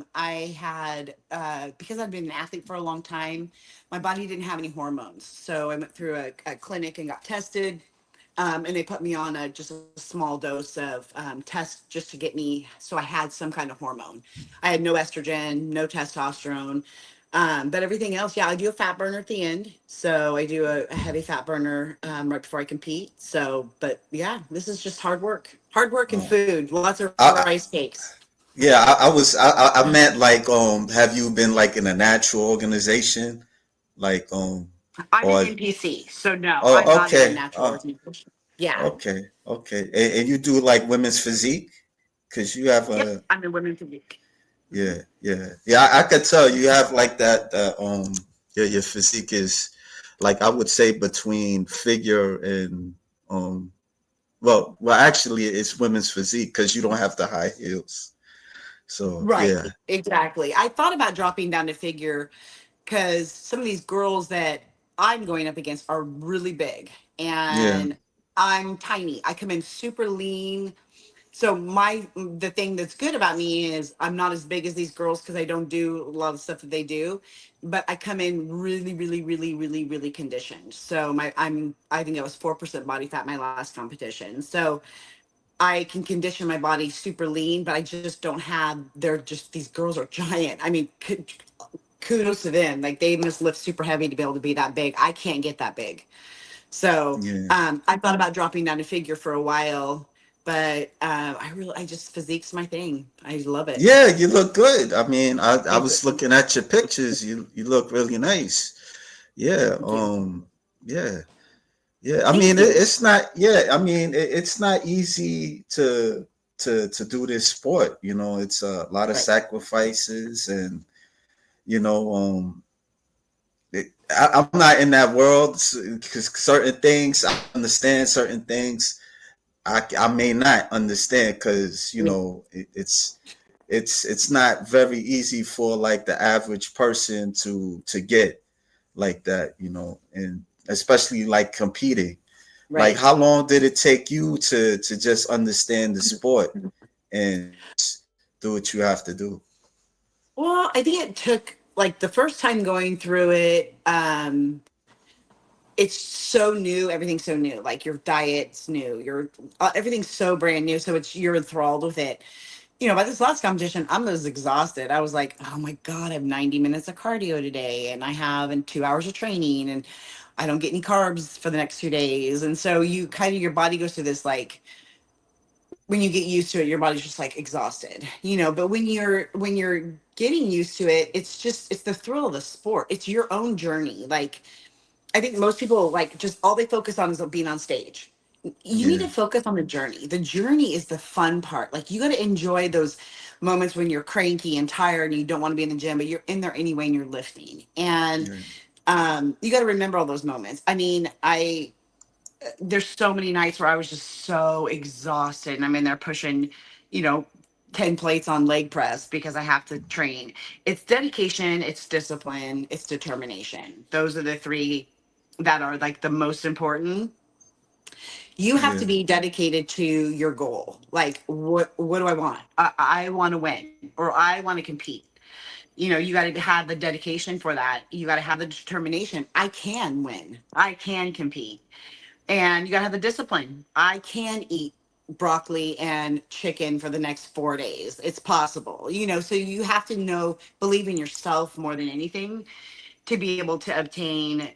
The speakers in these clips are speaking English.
I had, because I've been an athlete for a long time, my body didn't have any hormones. So I went through a clinic and got tested. And they put me on just a small dose of test just to get me, so I had some kind of hormone. I had no estrogen, no testosterone, but everything else, yeah, I do a fat burner at the end. So I do a heavy fat burner right before I compete. So, but yeah, this is just hard work and Oh. food, lots of rice I, cakes. yeah, I meant like have you been like in a natural organization like I'm an or NPC, so no, I'm oh not in a okay natural organization. Yeah. okay and you do like women's physique because you have Yep. a I'm in women's physique. yeah yeah I could tell you have like that your physique is like I would say between figure and um well actually it's women's physique because you don't have the high heels so Right, yeah exactly. I thought about dropping down to figure because some of these girls that I'm going up against are really big yeah and I'm tiny. I come in super lean. So the thing that's good about me is I'm not as big as these girls because I don't do a lot of stuff that they do, but I come in really, really, really, really, really conditioned. So I think I was 4% body fat my last competition. So I can condition my body super lean, but I just don't have. They're just these girls are giant. I mean, kudos to them. Like they must lift super heavy to be able to be that big. I can't get that big. So yeah I thought about dropping down to figure for a while, but I just physique's my thing. I love it. Yeah, you look good. I mean, I Thank was you. looking at your pictures. You look really nice. Yeah, Thank you. yeah, yeah. I Thank mean, you. it's not. Yeah, I mean, it's not easy to do this sport. You know, it's a lot of Right. sacrifices, and you know, I'm not in that world because certain things I understand, certain things I may not understand because you Yeah. know it's not very easy for like the average person to get like that, you know, and especially like competing. Like, Right. how long did it take you to just understand the sport and just do what you have to do? Well, I think it took like the first time going through it. It's so new. Everything's so new. Like your diet's new. Your everything's so brand new. So you're enthralled with it. By this last competition, I was exhausted. I was like, oh my God, I have 90 minutes of cardio today, and I have and 2 hours of training, and I don't get any carbs for the next 2 days. And so you kind of your body goes through this like when you get used to it, your body's just like exhausted, but when you're getting used to it, it's the thrill of the sport. It's your own journey. Like I think most people like just all they focus on is being on stage. You need Yeah, to focus on the journey. The journey is the fun part. Like you got to enjoy those moments when you're cranky and tired and you don't want to be in the gym, but you're in there anyway and you're lifting. And yeah, you got to remember all those moments. I mean, I there's so many nights where I was just so exhausted and I'm in there pushing, you know, 10 plates on leg press because I have to train. It's dedication, it's discipline, it's determination. Those are the three that are like the most important. You have yeah, to be dedicated to your goal. Like what do I want? I want to win or I want to compete. You got to have the dedication for that. You got to have the determination. I can win. I can compete. And you got to have the discipline. I can eat broccoli and chicken for the next 4 days. It's possible. So you have to believe in yourself more than anything to be able to obtain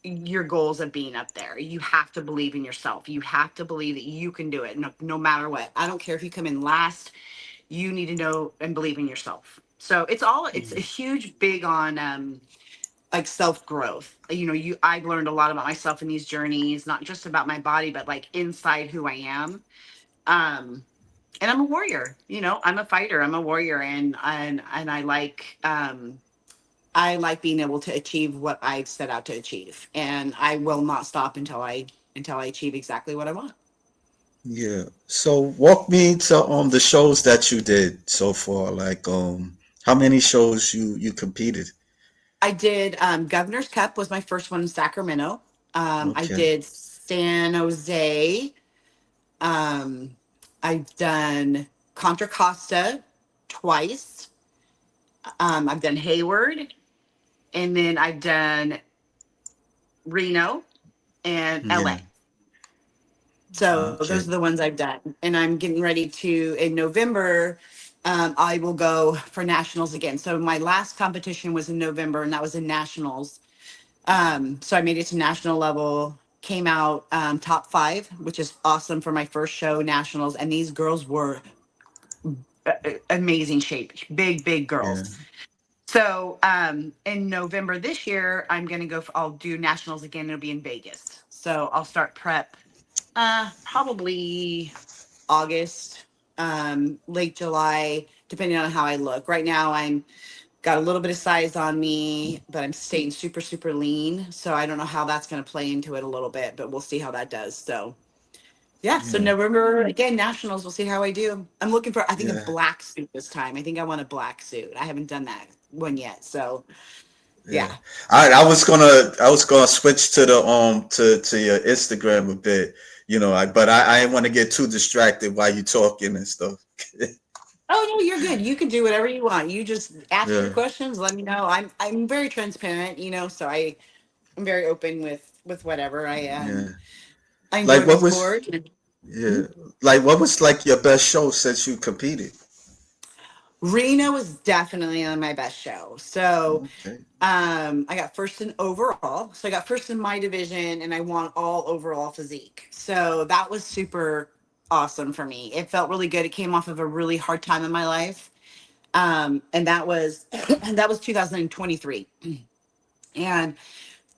your goals of being up there. You have to believe in yourself. You have to believe that you can do it no matter what. I don't care if you come in last, you need to know and believe in yourself. So it's a yeah, huge big on like self growth. I've learned a lot about myself in these journeys, not just about my body, but like inside who I am. Um, and I'm a warrior. I'm a fighter. I'm a warrior, and I like being able to achieve what I set out to achieve, and I will not stop until I achieve exactly what I want. yeah. So walk me to the shows that you did so far. Like how many shows you competed? I did Governor's Cup was my first one in Sacramento. I Okay, did San Jose. Um, I've done Contra Costa twice. I've done Hayward, and then I've done Reno and LA. Yeah. So those are Okay. the ones I've done, and I'm getting ready to in November. I will go for nationals again. So my last competition was in November, and that was in nationals. So I made it to national level. Came out top five, which is awesome for my first show nationals. And these girls were amazing shape, big Yeah. girls. So in November this year, I'm gonna go. I'll do nationals again. It'll be in Vegas. So I'll start prep probably August, late July, depending on how I look. Right now, I'm got a little bit of size on me, but I'm staying super lean. So I don't know how that's going to play into it a little bit, but we'll see how that does. So yeah, so Yeah. November again, nationals. We'll see how I do. I'm looking for, I think, a Yeah. black suit this time. I think I want a black suit. I haven't done that one yet. So Yeah. yeah. I was gonna switch to the to your Instagram a bit, but I didn't want to get too distracted while you talking and stuff. Oh no, you're good. You can do whatever you want. You just ask your Yeah. questions. Let me know. I'm very transparent, so I'm very open with whatever. Yeah. I enjoy Like my what was sport. yeah. Like what was like your best show since you competed? Reno was definitely on my best show. So Okay. I got first in overall. So I got first in my division and I won all overall physique. So that was super awesome for me. It felt really good. It came off of a really hard time in my life. And that was that was 2023. And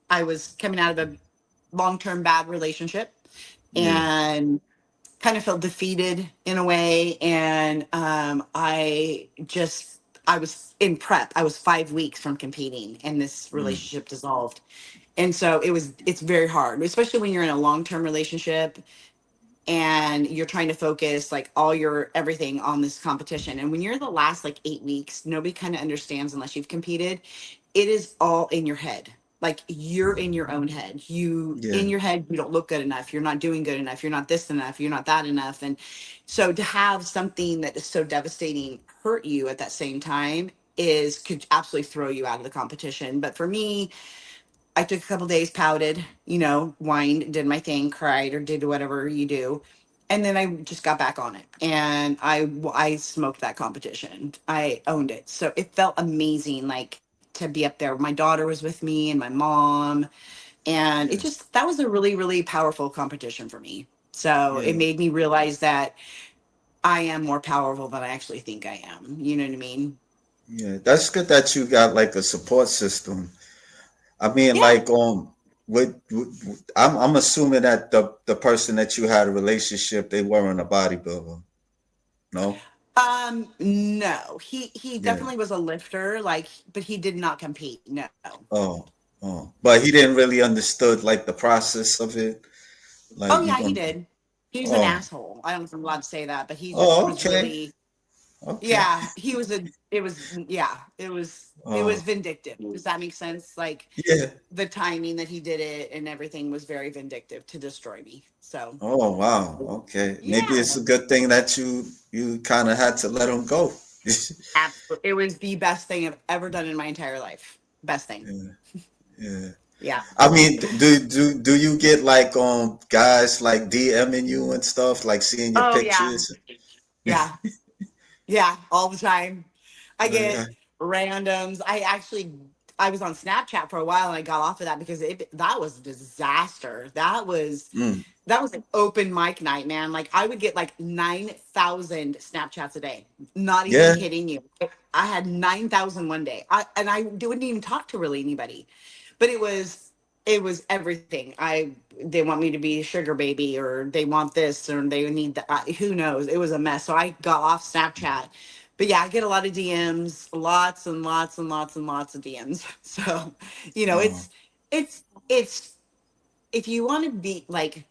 I was coming out of a long-term bad relationship Yeah. and kind of felt defeated in a way. And I was in prep. I was 5 weeks from competing and this Mm. relationship dissolved. And so it's very hard, especially when you're in a long-term relationship and you're trying to focus like all your everything on this competition. And when you're the last like 8 weeks, nobody kind of understands unless you've competed. It is all in your head. Like you're in your own head. You Yeah. in your head, you don't look good enough. You're not doing good enough. You're not this enough. You're not that enough. And so to have something that is so devastating hurt you at that same time is could absolutely throw you out of the competition. But for me, I took a couple days, pouted, whined, did my thing, cried, or did whatever you do. And then I just got back on it and I smoked that competition. I owned it. So it felt amazing, like to be up there. My daughter was with me and my mom. And it Yeah. just, that was a really powerful competition for me. So it Yeah. made me realize that I am more powerful than I actually think I am. You know what I mean? Yeah. That's good that you got like a support system. I mean, Yeah. like, I'm assuming that the person that you had a relationship, they weren't a bodybuilder. No. No, he Yeah. definitely was a lifter, like, but he did not compete. No. Oh. Oh. But he didn't really understood like the process of it. Like Oh you yeah, he gonna. did. He was an Oh. asshole. I don't know if I'm allowed to say that, but he just Oh. was Okay. really, Okay. yeah, he was a, it was, yeah, it was Oh. vindictive. Does that make sense? Like Yeah. the timing that he did it and everything was very vindictive to destroy me. So Oh. Wow. Okay. Maybe yeah, it's a good thing that you kind of had to let him go. absolutely. It was the best thing I've ever done in my entire life. Best thing. Yeah. Yeah. Yeah. I mean, do you get like guys like DMing you and stuff, like seeing your Oh yeah. pictures? Yeah. Yeah, all the time. I Yeah. get randoms. I was on Snapchat for a while and I got off of that because that was a disaster. Mm. That was an open mic night, man. Like I would get like 9,000 Snapchats a day. Not even Yeah. kidding you. I had 9,000 one day. I wouldn't even talk to really anybody. But it was everything. They want me to be a sugar baby or they want this or they need that. Who knows? It was a mess. So I got off Snapchat. But yeah, I get a lot of DMs, lots and lots and lots and lots of DMs. So, Oh. it's if you want to be like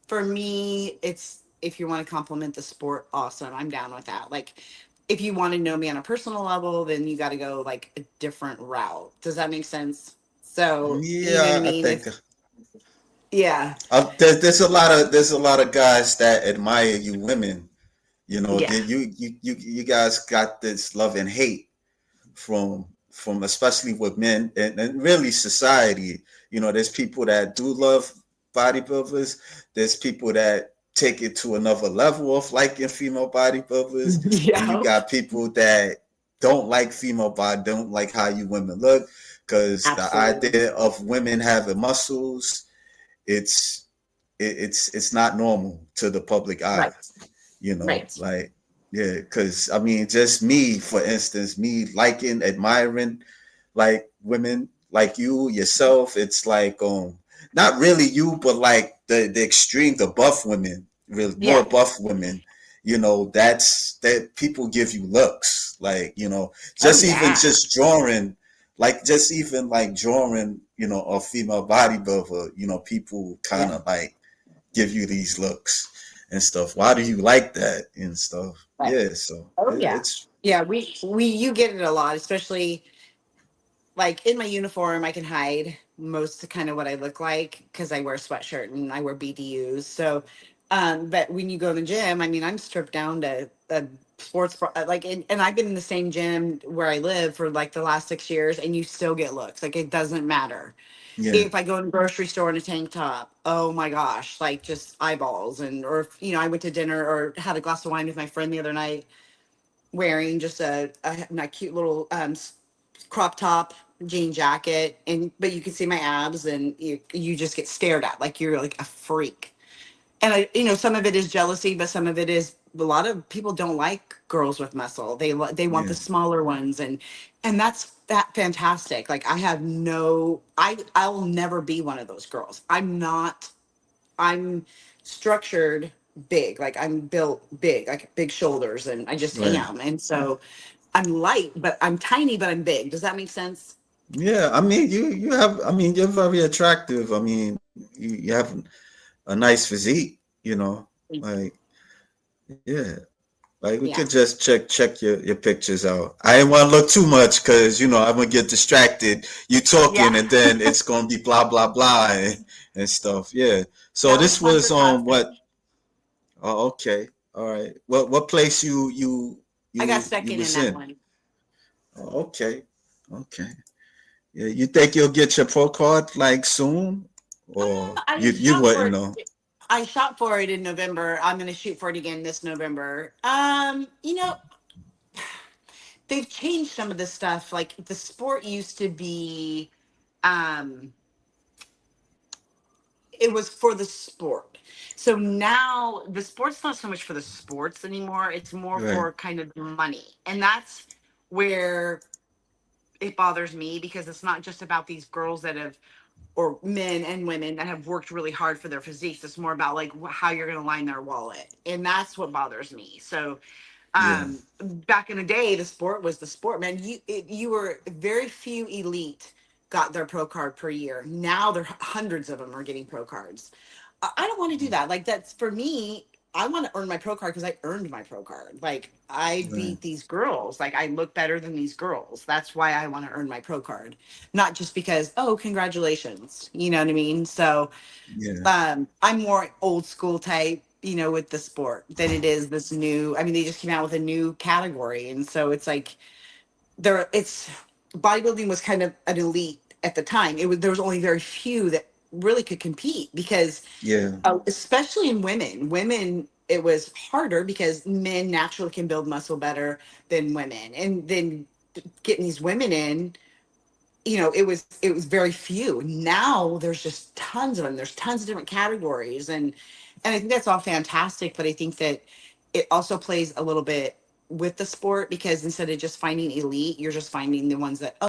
for me, it's if you want to compliment the sport, awesome. I'm down with that. Like if you want to know me on a personal level, then you got to go like a different route. Does that make sense? So, you know what I Yeah, I mean? think It's yeah. there's a lot of guys that admire you women. Yeah. You guys got this love and hate. from especially with men and really society. You know, there's people that do love bodybuilders. There's people that take it to another level of liking female bodybuilders, and you Yeah, got people that don't like female body, don't like how you women look, because the absolutely. idea of women having muscles, it's it's not normal to the public eye, Right. you know, Right. like, yeah, because I mean, just me, for instance, me liking, admiring like women like you yourself, it's like not really you, but like the extreme, the buff women, really more Yeah. buff women, you know, that's that people give you looks, like, you know, Oh just even yeah. just drawing, like just even like drawing, you know, a female bodybuilder, you know, people kind Yeah. of like give you these looks and stuff. Why do you like that and stuff? Right. Yeah, so Oh yeah. it's Yeah. We you get it a lot, especially like in my uniform. I can hide most of kind of what I look like because I wear a sweatshirt and I wear BDUs. So, but when you go to the gym, I mean, I'm stripped down to a like, and I've been in the same gym where I live for like the last 6 years, and you still get looks. Like it doesn't matter yeah, if I go to the grocery store in a tank top. Oh my gosh, like just eyeballs. And or if, I went to dinner or had a glass of wine with my friend the other night wearing just a cute little crop top jean jacket, and but you can see my abs, and you just get stared at like you're like a freak. And I, some of it is jealousy, but some of it is a lot of people don't like girls with muscle. They want yeah, the smaller ones, and that fantastic. Like I have no, I will never be one of those girls. I'm not. I'm structured big. Like I'm built big, like big shoulders, and I just right. am. And so I'm light, but I'm tiny, but I'm big. Does that make sense? Yeah, I mean, you have, I mean, you're very attractive. I mean, you have a nice physique, you know, like, yeah, like we could Yeah. just check your pictures out. I ain't want to look too much because you know I'm gonna get distracted. You talking, Yeah. and then it's gonna be blah blah blah and stuff. Yeah. So No, this it's fun was for content. what? Oh, okay. All right. What place I got you second in was that in? one. Oh, okay. Okay. Yeah. You think you'll get your pro card like soon, or I you shot for wouldn't it. know? I shot for it in November. I'm going to shoot for it again this November. They've changed some of the stuff. Like the sport used to be, um, it was for the sport. So now the sport's not so much for the sports anymore. It's more Right. for kind of the money, and that's where it bothers me because it's not just about these girls that have or men and women that have worked really hard for their physiques. It's more about like how you're going to line their wallet, and that's what bothers me. So, Yeah. back in the day, the sport was the sport, man. You were very few elite got their pro card per year. Now there hundreds of them are getting pro cards. I don't want to do that. Like that's for me. I want to earn my pro card because I earned my pro card. Like I Right. beat these girls. Like I look better than these girls. That's why I want to earn my pro card, not just because oh congratulations. You know what I mean? So Yeah. I'm more old school type. With the sport than it is this new. I mean, they just came out with a new category, and so it's like it's bodybuilding was kind of an elite at the time. There was only very few that really could compete because Yeah. especially in women it was harder because men naturally can build muscle better than women, and then getting these women in, it was very few. Now there's just tons of them. There's tons of different categories, and I think that's all fantastic, but I think that it also plays a little bit with the sport because instead of just finding elite, you're just finding the ones that